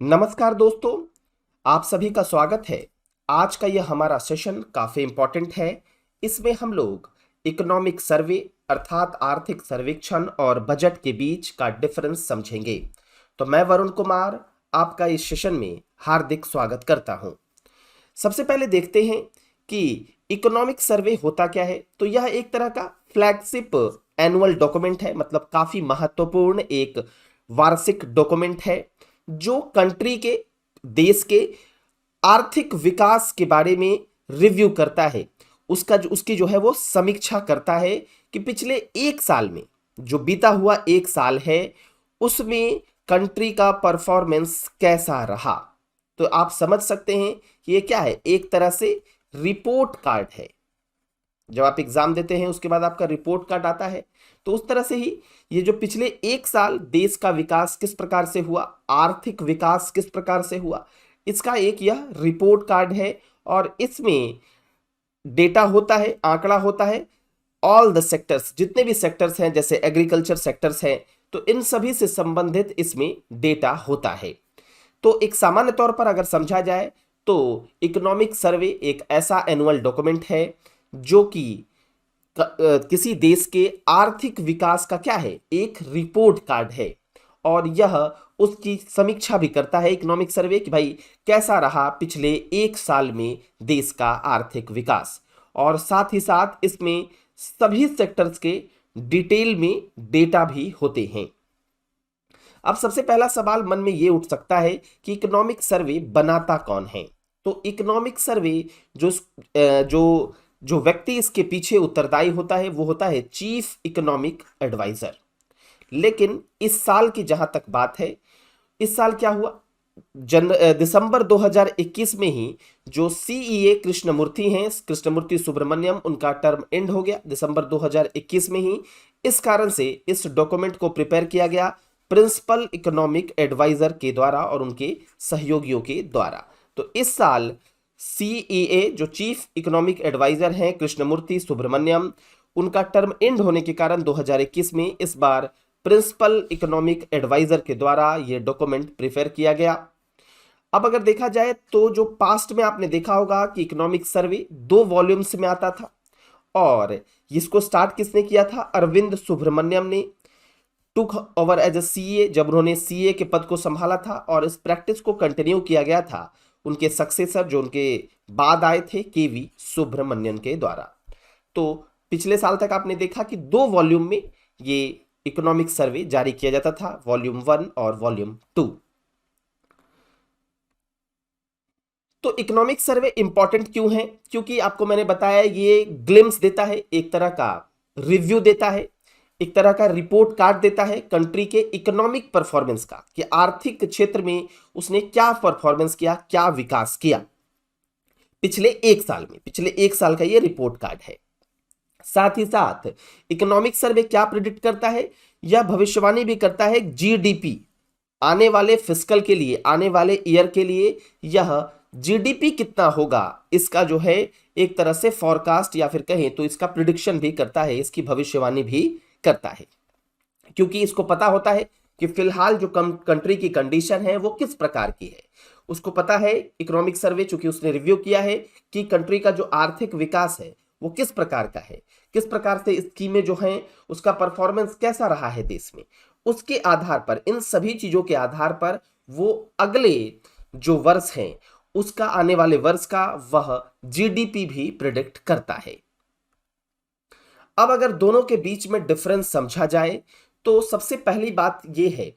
नमस्कार दोस्तों, आप सभी का स्वागत है। आज का यह हमारा सेशन काफ़ी इम्पोर्टेंट है। इसमें हम लोग इकोनॉमिक सर्वे अर्थात आर्थिक सर्वेक्षण और बजट के बीच का डिफरेंस समझेंगे। तो मैं वरुण कुमार आपका इस सेशन में हार्दिक स्वागत करता हूं। सबसे पहले देखते हैं कि इकोनॉमिक सर्वे होता क्या है। तो यह एक तरह का फ्लैगशिप एनुअल डॉक्यूमेंट है, मतलब काफ़ी महत्वपूर्ण एक वार्षिक डॉक्यूमेंट है जो कंट्री के देश के आर्थिक विकास के बारे में रिव्यू करता है। उसकी जो है वो समीक्षा करता है कि पिछले एक साल में जो बीता हुआ एक साल है उसमें कंट्री का परफॉर्मेंस कैसा रहा। तो आप समझ सकते हैं कि ये क्या है, एक तरह से रिपोर्ट कार्ड है। जब आप एग्जाम देते हैं उसके बाद आपका रिपोर्ट कार्ड आता है, तो उस तरह से ही ये जो पिछले एक साल देश का विकास किस प्रकार से हुआ, आर्थिक विकास किस प्रकार से हुआ, इसका एक यह रिपोर्ट कार्ड है। और इसमें डेटा होता है, आंकड़ा होता है। ऑल द सेक्टर्स, जितने भी सेक्टर्स हैं, जैसे एग्रीकल्चर सेक्टर्स हैं, तो इन सभी से संबंधित इसमें डेटा होता है। तो एक सामान्य तौर पर अगर समझा जाए तो इकोनॉमिक सर्वे एक ऐसा एनुअल डॉक्यूमेंट है जो कि किसी देश के आर्थिक विकास का क्या है, एक रिपोर्ट कार्ड है। और यह उसकी समीक्षा भी करता है इकोनॉमिक सर्वे कि भाई कैसा रहा पिछले एक साल में देश का आर्थिक विकास। और साथ ही साथ इसमें सभी सेक्टर्स के डिटेल में डेटा भी होते हैं। अब सबसे पहला सवाल मन में ये उठ सकता है कि इकोनॉमिक सर्वे बनाता कौन है। तो इकोनॉमिक सर्वे जो जो जो व्यक्ति इसके पीछे उत्तरदायी होता है वो होता है चीफ इकोनॉमिक एडवाइजर। लेकिन इस साल की जहां तक बात है, इस साल क्या हुआ, दिसंबर 2021 में ही जो सीईए कृष्णमूर्ति हैं, कृष्णमूर्ति सुब्रमण्यम, उनका टर्म एंड हो गया दिसंबर 2021 में ही। इस कारण से इस डॉक्यूमेंट को प्रिपेयर किया गया प्रिंसिपल इकोनॉमिक एडवाइजर के द्वारा और उनके सहयोगियों के द्वारा। तो इस साल सीईए जो चीफ इकोनॉमिक एडवाइजर हैं कृष्णमूर्ति सुब्रमण्यम, उनका टर्म एंड होने के कारण 2021 में इस बार प्रिंसिपल इकोनॉमिक एडवाइजर के द्वारा यह डॉक्यूमेंट प्रिपेयर किया गया। अब अगर देखा जाए तो जो पास्ट में आपने देखा होगा कि इकोनॉमिक सर्वे 2 वॉल्यूम्स में आता था, और इसको स्टार्ट किसने किया था, अरविंद सुब्रमण्यम ने took over as a CA, जब उन्होंने सीए के पद को संभाला था। और इस प्रैक्टिस को कंटिन्यू किया गया था उनके सक्सेसर जो उनके बाद आए थे, केवी सुब्रमण्यन के द्वारा। तो पिछले साल तक आपने देखा कि 2 वॉल्यूम में ये इकोनॉमिक सर्वे जारी किया जाता था, वॉल्यूम 1 और वॉल्यूम 2। तो इकोनॉमिक सर्वे इंपॉर्टेंट क्यों है, क्योंकि आपको मैंने बताया ये ग्लिम्स देता है, एक तरह का रिव्यू देता है, एक तरह का रिपोर्ट कार्ड देता है कंट्री के इकोनॉमिक परफॉर्मेंस का, कि आर्थिक क्षेत्र में उसने क्या परफॉर्मेंस किया, क्या विकास किया पिछले एक साल में। पिछले एक साल का ये रिपोर्ट कार्ड है। साथ ही साथ इकोनॉमिक सर्वे क्या प्रिडिक्ट करता है, यह भविष्यवाणी भी करता है जीडीपी, आने वाले फिस्कल के लिए, आने वाले ईयर के लिए यह जीडीपी कितना होगा, इसका जो है एक तरह से फॉरकास्ट या फिर कहें तो इसका प्रिडिक्शन भी करता है, इसकी भविष्यवाणी भी करता है। क्योंकि इसको पता होता है कि फिलहाल जो कंट्री की कंडीशन है वो किस प्रकार की है, उसको पता है। इकोनॉमिक सर्वे चूंकि उसने रिव्यू किया है कि कंट्री का जो आर्थिक विकास है वो किस प्रकार का है, किस प्रकार से स्कीमें जो हैं उसका परफॉर्मेंस कैसा रहा है देश में, उसके आधार पर, इन सभी चीजों के आधार पर वो अगले जो वर्ष हैं उसका, आने वाले वर्ष का वह जीडीपी भी प्रिडिक्ट करता है। अब अगर दोनों के बीच में डिफरेंस समझा जाए तो सबसे पहली बात यह है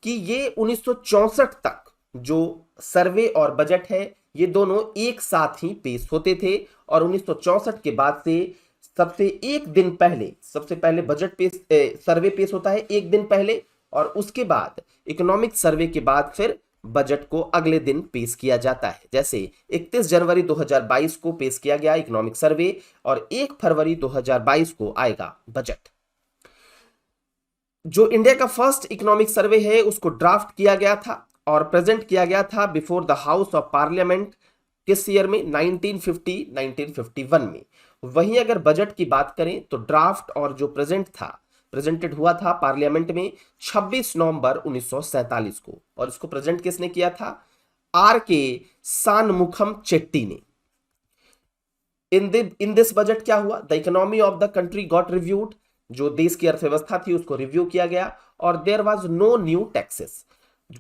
कि ये 1964 तक जो सर्वे और बजट है ये दोनों एक साथ ही पेश होते थे। और 1964 के बाद से सबसे एक दिन पहले, सबसे पहले बजट पेश सर्वे पेश होता है एक दिन पहले, और उसके बाद इकोनॉमिक सर्वे के बाद फिर बजट को अगले दिन पेश किया जाता है। जैसे 31 जनवरी 2022 को पेश किया गया इकोनॉमिक सर्वे और 1 फरवरी 2022 को आएगा बजट। जो इंडिया का फर्स्ट इकोनॉमिक सर्वे है उसको ड्राफ्ट किया गया था और प्रेजेंट किया गया था before the house of parliament किस ईयर में, 1950-1951 में। वहीं अगर बजट की बात करें तो ड्राफ्ट और जो प्रेजेंट था प्रेजेंटेड हुआ था पार्लियामेंट में 26 नवंबर 1947 को, और इसको प्रेजेंट किसने किया था? आर के सानमुखम चेट्टी ने। इन दिस बजट क्या हुआ? The economy of the country got reviewed, जो देश की अर्थव्यवस्था थी उसको रिव्यू किया गया, और there was no new taxes,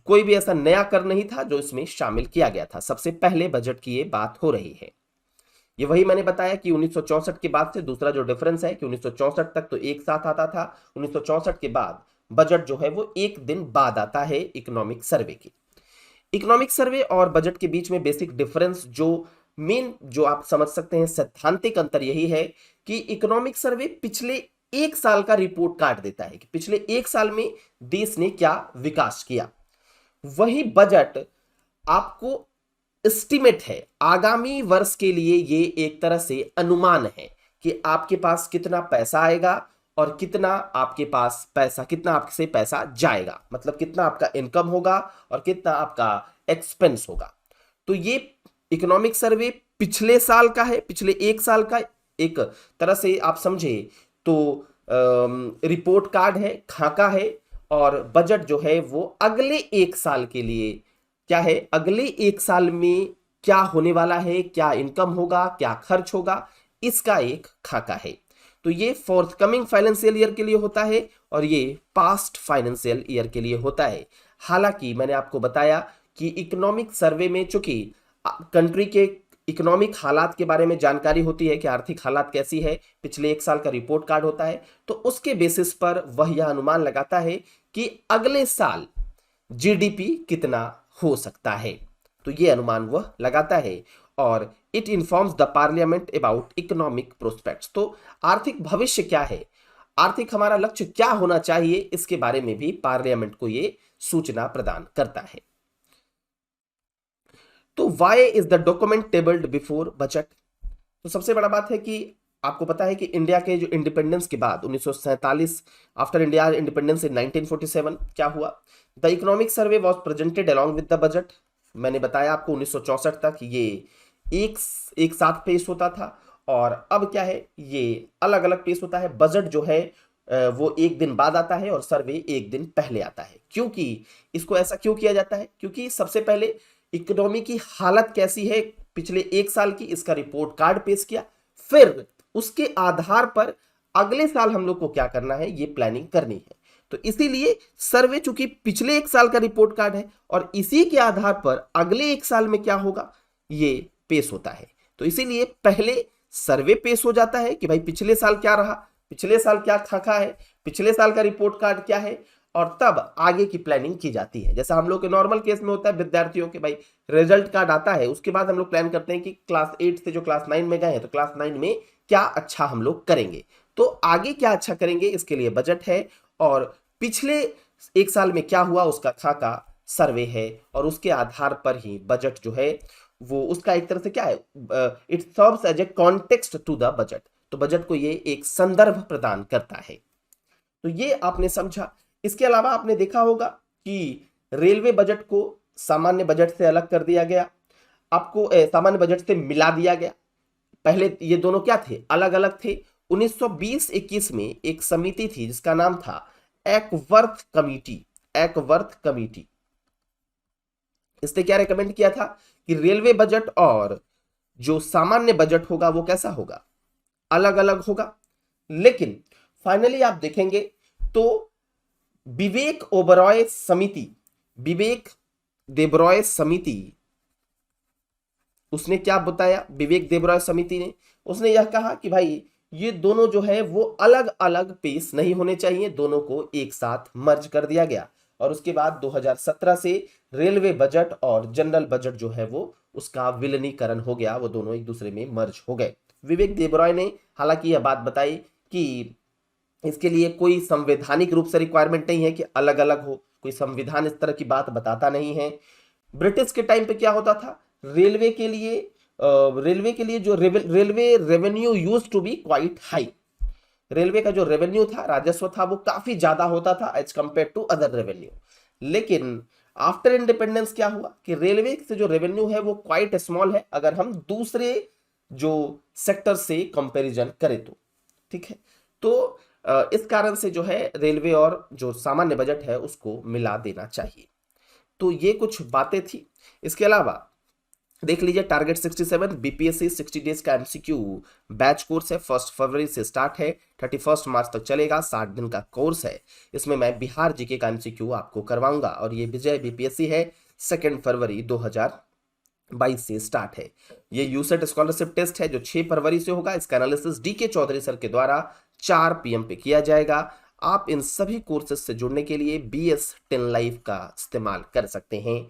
कोई भी ऐसा नया कर नहीं था जो इसमें शामिल किया गया था। सबसे पहले बजट की ये बात हो रही है। ये वही मैंने बताया कि 1964 के बाद से दूसरा जो डिफरेंस है कि 1964 तक तो एक साथ आता था, 1964 के बाद बजट जो है वो एक दिन बाद आता है इकोनॉमिक सर्वे की। इकोनॉमिक सर्वे और बजट के बीच में बेसिक डिफरेंस जो आप समझ सकते हैं, सैद्धांतिक अंतर यही है कि इकोनॉमिक सर्वे पिछले एक साल का रिपोर्ट कार्ड देता है कि पिछले एक साल में देश ने क्या विकास किया। वही बजट आपको एस्टिमेट है, आगामी वर्ष के लिए ये एक तरह से अनुमान है कि आपके पास कितना पैसा आएगा और कितना आपके पास पैसा, कितना आपसे पैसा जाएगा, मतलब कितना आपका इनकम होगा और कितना आपका एक्सपेंस होगा। तो ये इकोनॉमिक सर्वे पिछले साल का है, पिछले एक साल का एक तरह से आप समझे तो रिपोर्ट कार्ड है, खाका है, और बजट जो है वो अगले एक साल के लिए क्या है, अगले एक साल में क्या होने वाला है, क्या इनकम होगा, क्या खर्च होगा, इसका एक खाका है। तो ये फोर्थकमिंग फाइनेंशियल ईयर के लिए होता है और ये पास्ट फाइनेंशियल ईयर के लिए होता है। हालांकि मैंने आपको बताया कि इकोनॉमिक सर्वे में चूंकि कंट्री के इकोनॉमिक हालात के बारे में जानकारी होती है कि आर्थिक हालात कैसी है, पिछले एक साल का रिपोर्ट कार्ड होता है, तो उसके बेसिस पर वह यह अनुमान लगाता है कि अगले साल जीडीपी कितना हो सकता है। तो यह अनुमान वह लगाता है और it informs the parliament about economic prospects. तो आर्थिक भविष्य क्या है, आर्थिक हमारा लक्ष्य क्या होना चाहिए, इसके बारे में भी पार्लियामेंट को यह सूचना प्रदान करता है। तो why is the document tabled before budget? तो सबसे बड़ा बात है कि आपको पता है कि इंडिया के जो इंडिपेंडेंस के बाद 1947, आफ्टर इंडिया इंडिपेंडेंस इन 1947 क्या हुआ? The economic survey was presented along with the budget. मैंने बताया आपको 1964 तक ये एक साथ पेश होता था, और अब क्या है, ये अलग अलग पेश होता है। बजट जो है वो एक दिन बाद आता है और सर्वे एक दिन पहले आता है। क्योंकि इसको ऐसा क्यों किया जाता है? क्योंकि सबसे पहले इकोनॉमी की हालत कैसी है पिछले एक साल की, इसका रिपोर्ट कार्ड पेश किया, फिर उसके आधार पर अगले साल हम लोग को क्या करना है, ये प्लानिंग करनी है। तो इसीलिए सर्वे चूंकि पिछले एक साल का रिपोर्ट कार्ड है और इसी के आधार पर अगले एक साल में क्या होगा ये पेश होता है। तो इसीलिए पहले सर्वे पेश हो जाता है कि भाई पिछले साल क्या रहा, पिछले साल क्या खाका है, पिछले साल का रिपोर्ट कार्ड क्या है, और तब आगे की प्लानिंग की जाती है। जैसा हम लोग के नॉर्मल केस में होता है विद्यार्थियों के, भाई रिजल्ट कार्ड आता है, उसके बाद हम लोग प्लान करते हैं कि क्लास 8 से जो क्लास 9 में गए हैं तो क्लास 9 में क्या अच्छा हम लोग करेंगे, तो आगे क्या अच्छा करेंगे इसके लिए बजट है, और पिछले एक साल में क्या हुआ उसका खाका सर्वे है, और उसके आधार पर ही बजट जो है वो उसका एक तरह से क्या है, it serves as a context to the budget. तो बजट को ये एक संदर्भ प्रदान करता है। तो ये आपने समझा। इसके अलावा आपने देखा होगा कि रेलवे बजट को सामान्य बजट से अलग कर दिया गया, आपको सामान्य बजट से मिला दिया गया। पहले ये दोनों क्या थे, अलग अलग थे। 1920-21 में एक समिति थी जिसका नाम था एकवर्थ कमेटी। एकवर्थ कमेटी, इसने क्या रेकमेंड किया था कि रेलवे बजट और जो सामान्य बजट होगा वो कैसा होगा, अलग अलग होगा। लेकिन फाइनली आप देखेंगे तो विवेक ओबरॉय समिति, विवेक देबरॉय समिति, उसने क्या बताया, विवेक देबरॉय समिति ने, उसने यह कहा कि भाई ये दोनों जो है वो अलग अलग पेश नहीं होने चाहिए, दोनों को एक साथ मर्ज कर दिया गया। और उसके बाद 2017 से रेलवे बजट और जनरल बजट जो है वो उसका विलीनीकरण हो गया, वो दोनों एक दूसरे में मर्ज हो गए। विवेक देबरॉय ने हालांकि यह बात बताई कि इसके लिए कोई संवैधानिक रूप से रिक्वायरमेंट नहीं है कि अलग अलग हो, कोई संविधान इस तरह की बात बताता नहीं है। ब्रिटिश के टाइम पे क्या होता था, रेलवे के लिए जो railway revenue used to be quite high, railway का जो रेवेन्यू था, राजस्व था, वो काफी ज्यादा होता था as compare to other revenue. लेकिन आफ्टर इंडिपेंडेंस क्या हुआ कि रेलवे से जो रेवेन्यू है वो क्वाइट स्मॉल है अगर हम दूसरे जो सेक्टर से कंपैरिजन करें तो, ठीक है। तो इस कारण से जो है रेलवे और जो सामान्य बजट है उसको मिला देना चाहिए। तो ये कुछ बातें थी। इसके अलावा देख लीजिए टारगेट 67 बीपीएससी 60 डेज का एमसीक्यू बैच कोर्स है, 1 फरवरी से स्टार्ट है, 31 मार्च तक चलेगा, 60 दिन का कोर्स है। इसमें मैं बिहार जीके का एमसीक्यू आपको करवाऊंगा और ये विजय बीपीएससी है, 2 फरवरी 2022 से स्टार्ट है। ये यूसेट स्कॉलरशिप टेस्ट है जो 6 फरवरी से होगा। इसका एनालिसिस डीके चौधरी सर के द्वारा 4 पीएम पे किया जाएगा। आप इन सभी कोर्सेज से जुड़ने के लिए BS10 लाइव का इस्तेमाल कर सकते हैं।